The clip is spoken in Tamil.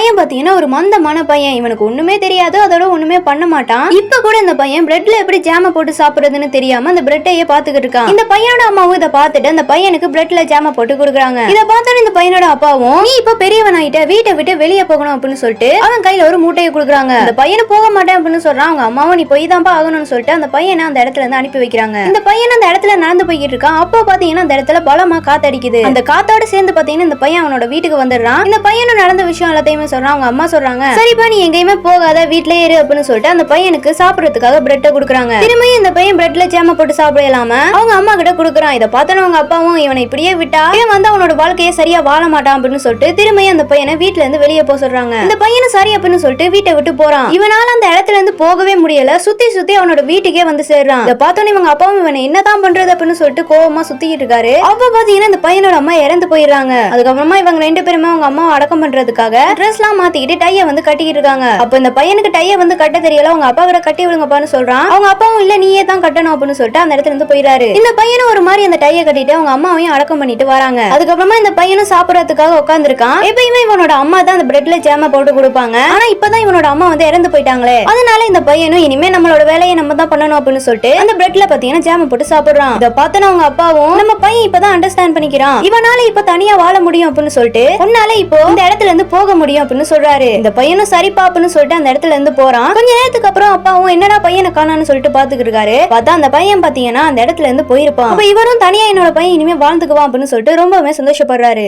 பையன் பாத்தீங்கன்னா ஒரு மந்தமான பையன், இவனுக்கு ஒண்ணுமே தெரியாது, அதோட ஒண்ணுமே பண்ண மாட்டான். இப்ப கூட இந்த பையன் பிரெட்ல எப்படி ஜாம போட்டு சாப்பிடுறதுன்னு தெரியாம அந்த பிரெட்டையே பாத்துக்கிட்டு இருக்கான். இந்த பையனோட அம்மாவும் இதை பார்த்துட்டு அந்த பையனுக்கு பிரெட்ல ஜாம போட்டு கொடுக்குறாங்க. இதை பார்த்தோன்னு இந்த பையனோட அப்பாவும், நீ இப்ப பெரியவன் ஆயிட்ட, வீட்டை விட்டு வெளியே போகணும் அப்படின்னு சொல்லிட்டு அவன் கையில ஒரு மூட்டையை கொடுக்குறாங்க. அந்த பையனை போக மாட்டேன் அப்படின்னு சொல்றான். அவங்க அம்மாவும் நீ போய் தான்ப்பா ஆகணும்னு சொல்லிட்டு அந்த பையனை அந்த இடத்துல இருந்து அனுப்பி வைக்கிறாங்க. இந்த பையன் அந்த இடத்துல நடந்து போய்கிட்டு இருக்கான். அப்போ பாத்தீங்கன்னா அந்த இடத்துல பலமா காத்தடிக்குது. அந்த காத்தோட சேர்ந்து பாத்தீங்கன்னா இந்த பையன் அவனோட வீட்டுக்கு வந்துடுறான். இந்த பையனும் நடந்த விஷயம் எல்லாத்தையுமே சொல்றான். அவங்க அம்மா சொல்றாங்க, சரிப்பா நீ எங்கேயுமே போகாத, வீட்லயே இரு அப்படின்னு சொல்லிட்டு அந்த பையனுக்கு சாப்பிடறதுக்காக பிரெட்டை கொடுக்குறாங்க. திரும்பியும் இந்த பையன் பிரெட்ல ஜாம போட்டு சாப்பிடலாம அவங்க அம்மா கிட்ட கொடுக்குறான். இதை பார்த்தோன்னு அவங்க அப்பாவும் இவனை இப்படியே விட்டா இவன் வந்து அவனோட வாழ்க்கையை சரியா வாழ மாட்டான் அப்படின்னு சொல்லிட்டு திரும்பியும் அந்த பையனை வீட்டுல இருந்து வெளியே போக சொல்றாங்க. இந்த பையனை சரி அப்படின்னு சொல்லிட்டு வீட்டை விட்டு போறான். இவனால அந்த இடத்துல இருந்து போகவே முடியல. சுத்தி சுத்தி அவனோட வீட்டுக்கே வந்து சேர்றான். இதை பார்த்தோன்னு இவங்க அப்பாவும் இவனை என்னதான் பண்றது அப்படின்னு சொல்லிட்டு கோவமா சுத்திக்கிட்டு இருக்காரு. அப்ப பாத்தீங்கன்னா இந்த பையனோட அம்மா இறந்து போயிடுறாங்க. அதுக்கப்புறமா இவங்க ரெண்டு பேருமே அவங்க அம்மாவை அடக்கம் பண்றதுக்காக ட்ரெஸ் எல்லாம் மாத்திக்கிட்டு டைய வந்து கட்டிக்கிட்டு இருக்காங்க. அப்ப இந்த பையனுக்கு டைய வந்து கட்ட தெரியல. அவங்க அப்பா கிட்ட கட்டி விடுங்கப்பான்னு சொல்றான். அவங்க அப்பாவும் இல்ல நீயே தான் கட்டணும் அப்படின்னு சொல்லிட்டு அந்த இடத்துல இருந்து போயிடாரு. இந்த பையனும் ஒரு மாதிரி அந்த டைய கட்டிட்டு அவங்க அம்மாவையும் அடக்கம் பண்ணிட்டு வராங்க. அதுக்கப்புறமா இந்த பையனும் சாப்பிடறதுக்காக உட்கார்ந்துருக்கான். எப்பயுமே இவனோட அம்மா தான் அந்த பிரெட்ல ஜாம போட்டு கொடுப்பாங்க. ஆனா இப்பதான் இவனோட அம்மா வந்து இறந்து போயிட்டாங்களே, அதனால இந்த பையனும் இனிமே நம்மளோட வேலையை நம்ம தான் பண்ணணும் அப்படின்னு சொல்லிட்டு அந்த பிரெட்ல பாத்தீங்கன்னா ஜாம போட்டு சாப்பிடுறான். இதை பார்த்தோன்னு அவங்க அப்பாவும் நம்ம பையன் இப்பதான் அண்டர்ஸ்டாண்ட் பண்ணிக்கிறான், இவனால இப்ப தனியா வாழ முடியும் அப்படின்னு சொல்லிட்டு உன்னால இப்போ இந்த இடத்துல இருந்து போக முடியும் அப்படின்னு சொல்றாரு. இந்த பையனும் சரிப்பா அப்படின்னு சொல்லிட்டு அந்த இடத்துல இருந்து போறான். கொஞ்ச நேரத்துக்கு அப்புறம் அப்பாவும் என்னடா பையனை காணான்னு சொல்லிட்டு பாத்துக்கிட்டு இருக்காரு. பார்த்தா அந்த பையன் பாத்தீங்கன்னா அந்த இடத்துல இருந்து போயிருப்பான். அப்ப இவரும் தனியா என்னோட பையன் இனிமே வாழ்ந்துக்குவான் அப்படின்னு சொல்லிட்டு ரொம்பவே சந்தோஷப்படுறாரு.